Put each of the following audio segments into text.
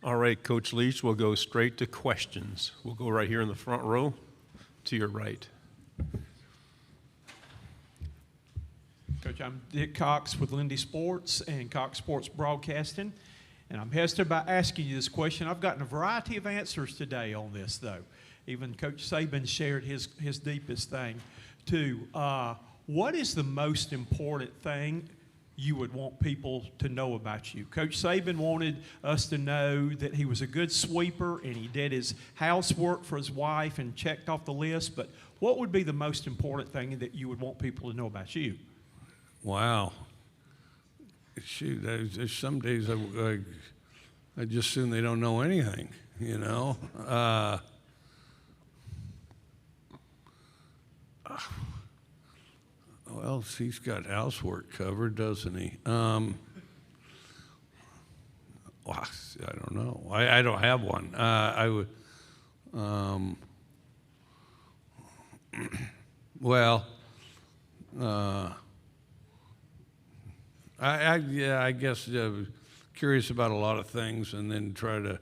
All right, Coach Leach, we'll go straight to questions. We'll go right here in the front row to your right. Coach, I'm Dick Cox with Lindy Sports and Cox Sports Broadcasting, and I'm hesitant about asking you this question. I've gotten a variety of answers today on this, though. Even Coach Saban shared his deepest thing, too. What is the most important thing you would want people to know about you? Coach Saban wanted us to know that he was a good sweeper and he did his housework for his wife and checked off the list, but what would be the most important thing that you would want people to know about you? Wow. Shoot, there's some days I just assume they don't know anything, you know. Well, he's got housework covered, doesn't he? Well, I don't know. I don't have one. I would. Well. I guess curious about a lot of things, and then try to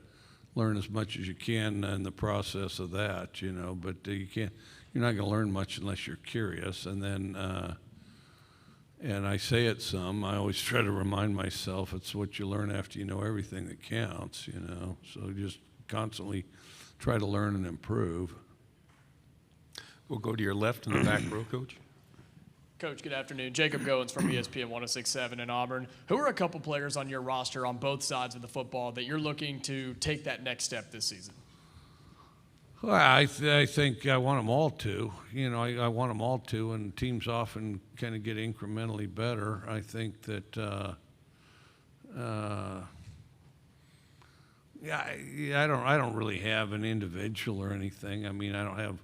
learn as much as you can in the process of that, you know. But you're not going to learn much unless you're curious. And then, and I say it some. I always try to remind myself it's what you learn after you know everything that counts, you know. So just constantly try to learn and improve. We'll go to your left in the back row, Coach. Coach, good afternoon. Jacob Goins from ESPN 106.7 in Auburn. Who are a couple players on your roster on both sides of the football that you're looking to take that next step this season? Well, I think I want them all to. You know, I want them all to, and teams often kind of get incrementally better. I think that, I don't really have an individual or anything. I mean, I don't have.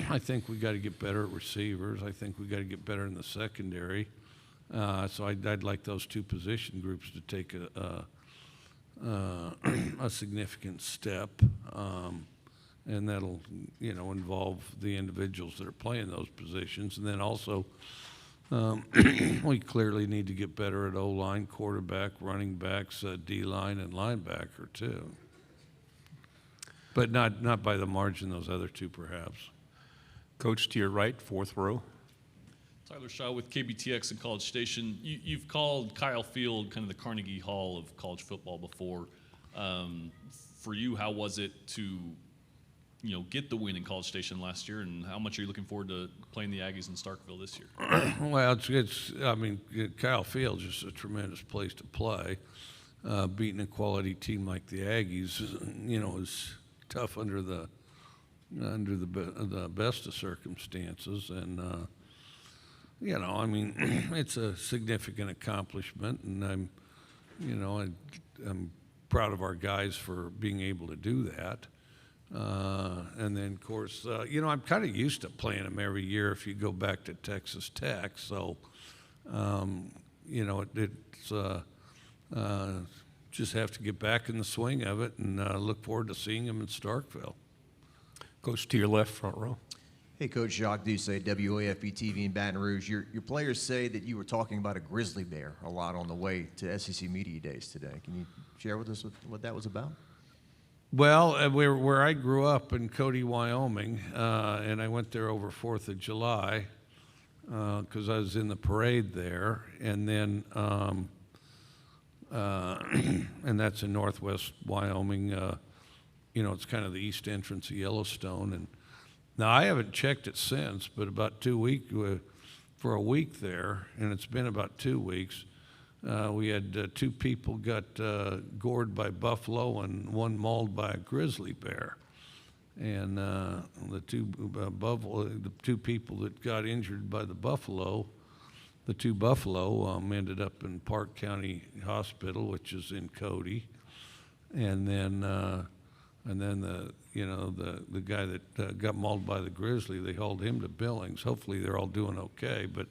I think we got to get better at receivers. I think we got to get better in the secondary. So I'd like those two position groups to take a significant step, and that'll involve the individuals that are playing those positions. And then also, we clearly need to get better at O-line, quarterback, running backs, D-line, and linebacker too. But not by the margin those other two, perhaps. Coach, to your right, fourth row. Tyler Shaw with KBTX and College Station. You've called Kyle Field kind of the Carnegie Hall of college football before. For you, how was it to, get the win in College Station last year, and how much are you looking forward to playing the Aggies in Starkville this year? Well, I mean, Kyle Field's just a tremendous place to play. Beating a quality team like the Aggies, is tough under the best of circumstances, and I mean, it's a significant accomplishment, and I'm proud of our guys for being able to do that. And then, of course, I'm kind of used to playing them every year. If you go back to Texas Tech, so it's just have to get back in the swing of it, and look forward to seeing them in Starkville. Coach, to your left, front row. Hey, Coach, Jacques Doucet, WAFB TV in Baton Rouge. Your players say that you were talking about a grizzly bear a lot on the way to SEC Media Days today. Can you share with us what that was about? Well, where I grew up in Cody, Wyoming, and I went there over 4th of July because I was in the parade there, and then and that's in northwest Wyoming. It's kind of the east entrance of Yellowstone. And now I haven't checked it since, but about 2 weeks, for a week there, and it's been about 2 weeks, we had 2 people got gored by buffalo and 1 mauled by a grizzly bear. And the two people that got injured by the 2 buffalo ended up in Park County Hospital, which is in Cody. And then the guy that got mauled by the grizzly, they hauled him to Billings. Hopefully they're all doing okay. But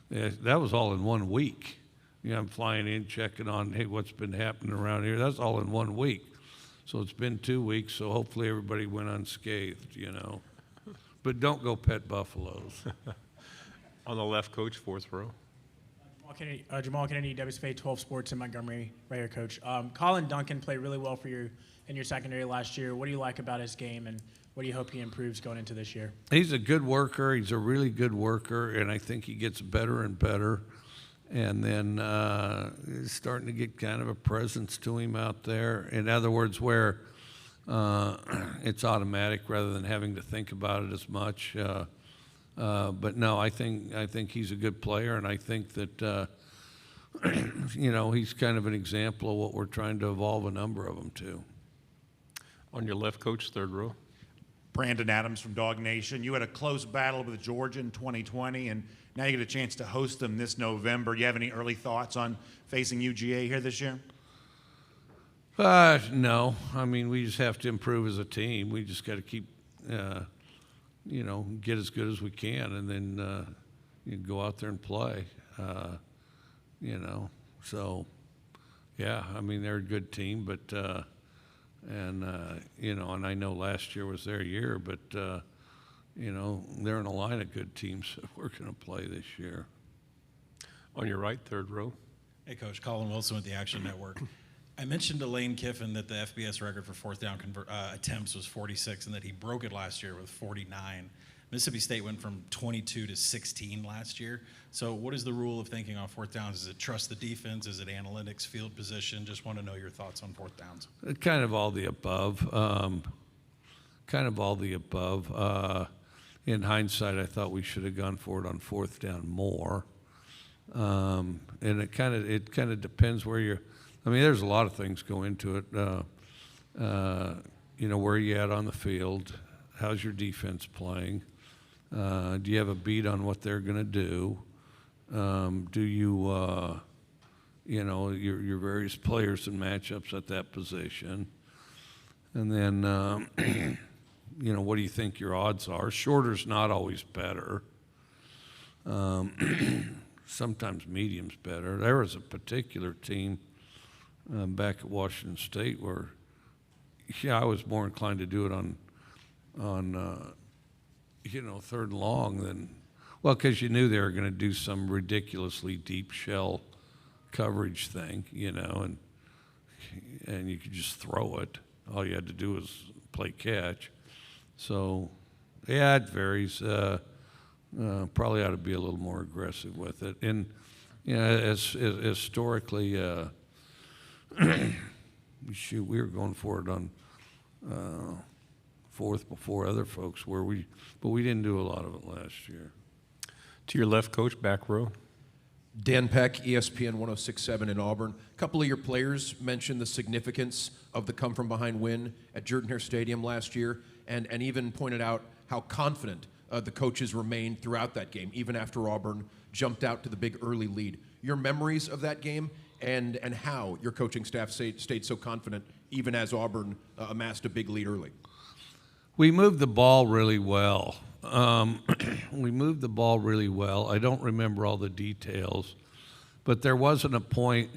that was all in 1 week. I'm flying in, checking on, hey, what's been happening around here? That's all in 1 week. So it's been 2 weeks, so hopefully everybody went unscathed, But don't go pet buffaloes. On the left, Coach, fourth row. Jamal Kennedy, WSFA 12 Sports in Montgomery, right here, Coach. Colin Duncan played really well for you in your secondary last year. What do you like about his game, and what do you hope he improves going into this year? He's a good worker. He's a really good worker, and I think he gets better and better. And then he's starting to get kind of a presence to him out there. In other words, where it's automatic rather than having to think about it as much. But no, I think he's a good player, and I think that he's kind of an example of what we're trying to evolve a number of them to. On your left, Coach, third row. Brandon Adams from Dog Nation. You had a close battle with Georgia in 2020, and now you get a chance to host them this November. Do you have any early thoughts on facing UGA here this year? No. I mean, we just have to improve as a team. We just got to keep, get as good as we can, and then you go out there and play. So yeah. I mean, they're a good team, but and I know last year was their year, but they're in a line of good teams that we're going to play this year. On your right, third row. Hey, Coach. Colin Wilson with the Action Network. I mentioned to Lane Kiffin that the FBS record for fourth down attempts was 46 and that he broke it last year with 49. Mississippi State went from 22 to 16 last year. So what is the rule of thinking on fourth downs? Is it trust the defense? Is it analytics, field position? Just want to know your thoughts on fourth downs. Kind of all the above. In hindsight, I thought we should have gone for it on fourth down more. And it kind of depends where you're. I mean, there's a lot of things go into it. Where you at on the field? How's your defense playing? Do you have a beat on what they're going to do? Do you, your various players and matchups at that position? And then, what do you think your odds are? Shorter's not always better. Sometimes medium's better. There was a particular team back at Washington State where, I was more inclined to do it on third and long than, because you knew they were going to do some ridiculously deep shell coverage thing, and you could just throw it. All you had to do was play catch. So, yeah, it varies. Probably ought to be a little more aggressive with it. And, as historically, we were going for it on fourth before other folks but we didn't do a lot of it last year. To your left, Coach, back row. Dan Peck, ESPN 106.7 in Auburn. A couple of your players mentioned the significance of the come-from-behind win at Jordan-Hare Stadium last year, and even pointed out how confident the coaches remained throughout that game, even after Auburn jumped out to the big early lead. Your memories of that game and how your coaching staff stayed so confident even as Auburn amassed a big lead early. We moved the ball really well. I don't remember all the details, but there wasn't a point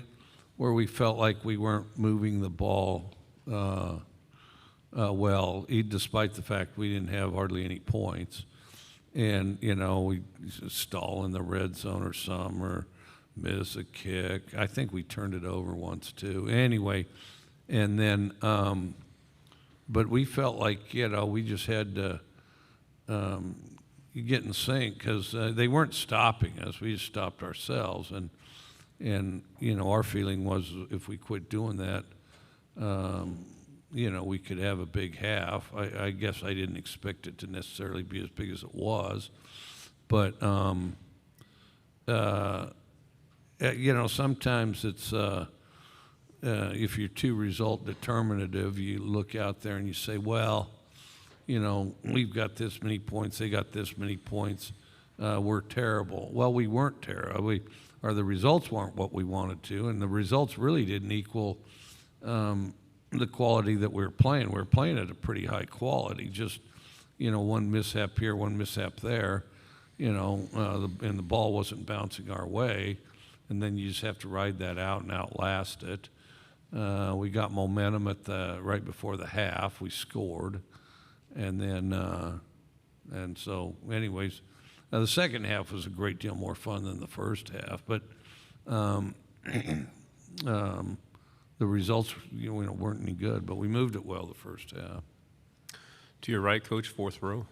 where we felt like we weren't moving the ball well, despite the fact we didn't have hardly any points. And, we stall in the red zone or miss a kick. I think we turned it over once, too. Anyway, and then, but we felt like, we just had to get in sync because they weren't stopping us. We just stopped ourselves. And our feeling was if we quit doing that, we could have a big half. I guess I didn't expect it to necessarily be as big as it was. But, sometimes it's, if you're too result determinative, you look out there and you say, well, we've got this many points, they got this many points, we're terrible. Well, we weren't terrible. The results weren't what we wanted to, and the results really didn't equal the quality that we were playing. We were playing at a pretty high quality, just, one mishap here, one mishap there, and the ball wasn't bouncing our way, and then you just have to ride that out and outlast it. We got momentum right before the half. We scored, and then anyways, the second half was a great deal more fun than the first half. But the results weren't any good, but we moved it well the first half. To your right, Coach, fourth row.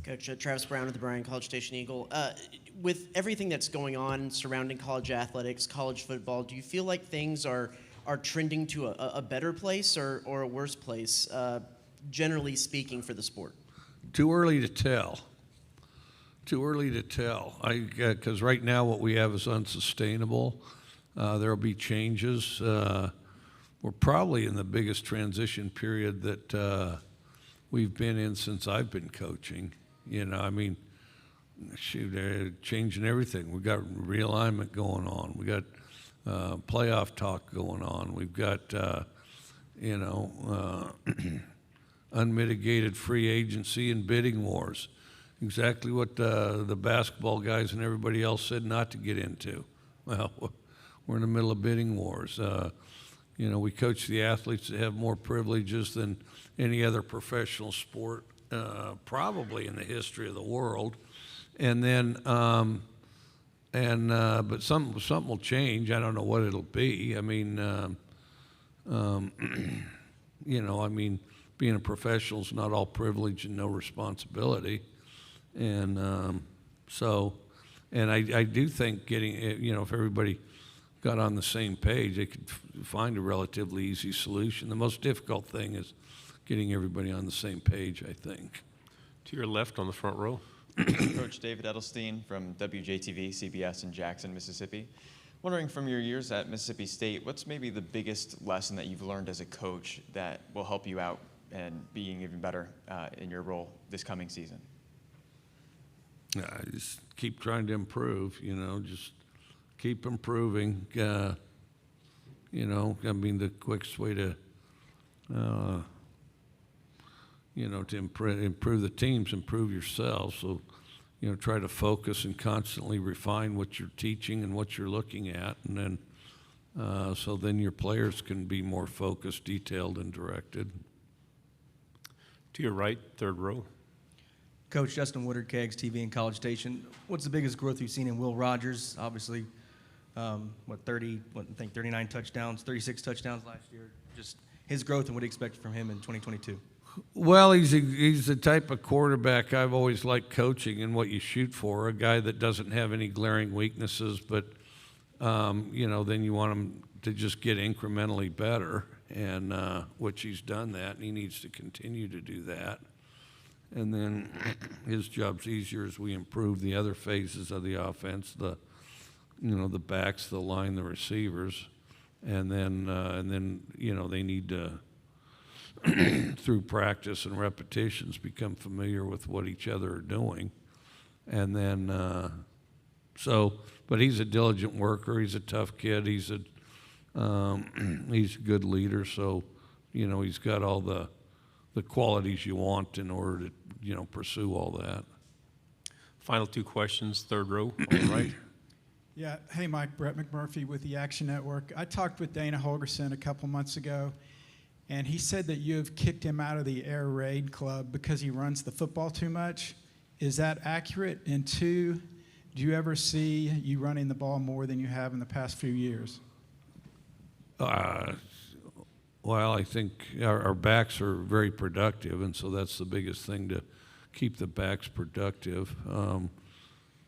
Coach, Travis Brown with the Bryan College Station Eagle. With everything that's going on surrounding college athletics, college football, do you feel like things are trending to a better place or a worse place, generally speaking, for the sport? Too early to tell. Too early to tell. Because right now what we have is unsustainable. There will be changes. We're probably in the biggest transition period that we've been in since I've been coaching. Shoot, they're changing everything. We've got realignment going on. We got playoff talk going on. We've got, unmitigated free agency and bidding wars. Exactly what the basketball guys and everybody else said not to get into. Well, we're in the middle of bidding wars. We coach the athletes that have more privileges than any other professional sport, probably in the history of the world. And then, but something will change. I don't know what it'll be. Being a professional is not all privilege and no responsibility. And I do think getting, if everybody got on the same page, they could find a relatively easy solution. The most difficult thing is getting everybody on the same page, I think. To your left on the front row. Coach David Edelstein from WJTV, CBS in Jackson, Mississippi. Wondering from your years at Mississippi State, what's maybe the biggest lesson that you've learned as a coach that will help you out and being even better in your role this coming season? Just keep trying to improve, just keep improving. The quickest way to, to improve the teams, improve yourself. So, try to focus and constantly refine what you're teaching and what you're looking at. And then, so then your players can be more focused, detailed, and directed. To your right, third row. Coach Justin Woodard, KX TV and College Station. What's the biggest growth you've seen in Will Rogers? Obviously, 39 touchdowns, 36 touchdowns last year. Just his growth and what do you expect from him in 2022? Well, he's the type of quarterback I've always liked coaching and what you shoot for, a guy that doesn't have any glaring weaknesses, but, then you want him to just get incrementally better, and which he's done that, and he needs to continue to do that. And then his job's easier as we improve the other phases of the offense, the backs, the line, the receivers, and then they need to, through practice and repetitions, become familiar with what each other are doing. And then, but he's a diligent worker. He's a tough kid. He's a good leader. So, he's got all the qualities you want in order to, pursue all that. Final two questions, third row, all right. Yeah. Hey, Mike. Brett McMurphy with the Action Network. I talked with Dana Holgerson a couple months ago, and he said that you have kicked him out of the Air Raid Club because he runs the football too much. Is that accurate? And two, do you ever see you running the ball more than you have in the past few years? Well, I think our backs are very productive, and so that's the biggest thing, to keep the backs productive.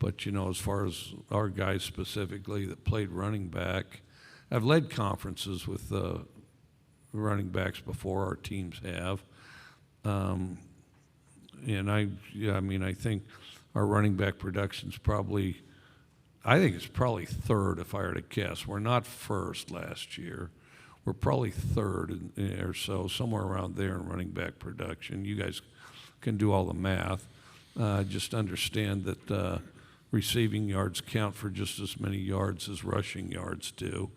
But, as far as our guys specifically that played running back, I've led conferences with running backs before, our teams have. And I think our running back production's probably, I think it's probably third if I were to guess. We're not first last year. We're probably third or so, somewhere around there in running back production. You guys can do all the math. Just understand that receiving yards count for just as many yards as rushing yards do.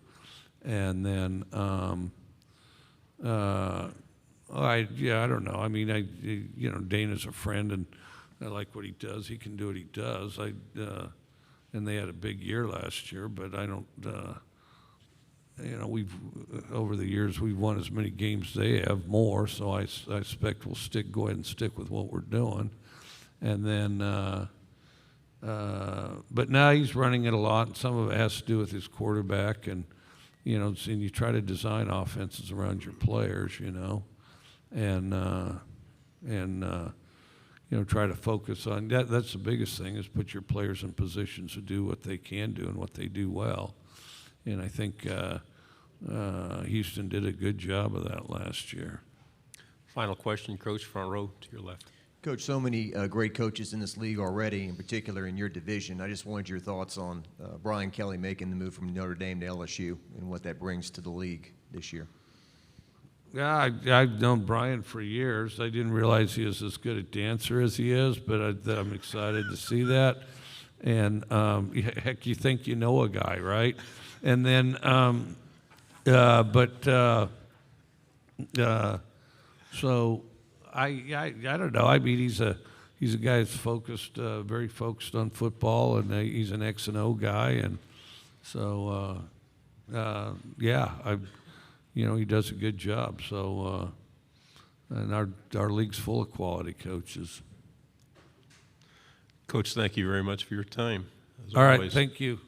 And then, I don't know. Dana's a friend, and I like what he does. He can do what he does. And they had a big year last year, but I don't. Over the years we've won as many games as they have, more. So I expect we'll go ahead and stick with what we're doing. And then, But now he's running it a lot, and some of it has to do with his quarterback, and and you try to design offenses around your players, and try to focus on that. That's the biggest thing, is put your players in positions to do what they can do and what they do well. And I think Houston did a good job of that last year. Final question, Coach, front row to your left. Coach, so many great coaches in this league already, in particular in your division. I just wanted your thoughts on Brian Kelly making the move from Notre Dame to LSU and what that brings to the league this year. Yeah, I've known Brian for years. I didn't realize he was as good a dancer as he is, but I'm excited to see that. And heck, you think you know a guy, right? And then, so I don't know. I mean, he's a guy that's focused, very focused on football, and he's an X and O guy, and so he does a good job. So, and our league's full of quality coaches. Coach, thank you very much for your time. All right, always. thank you.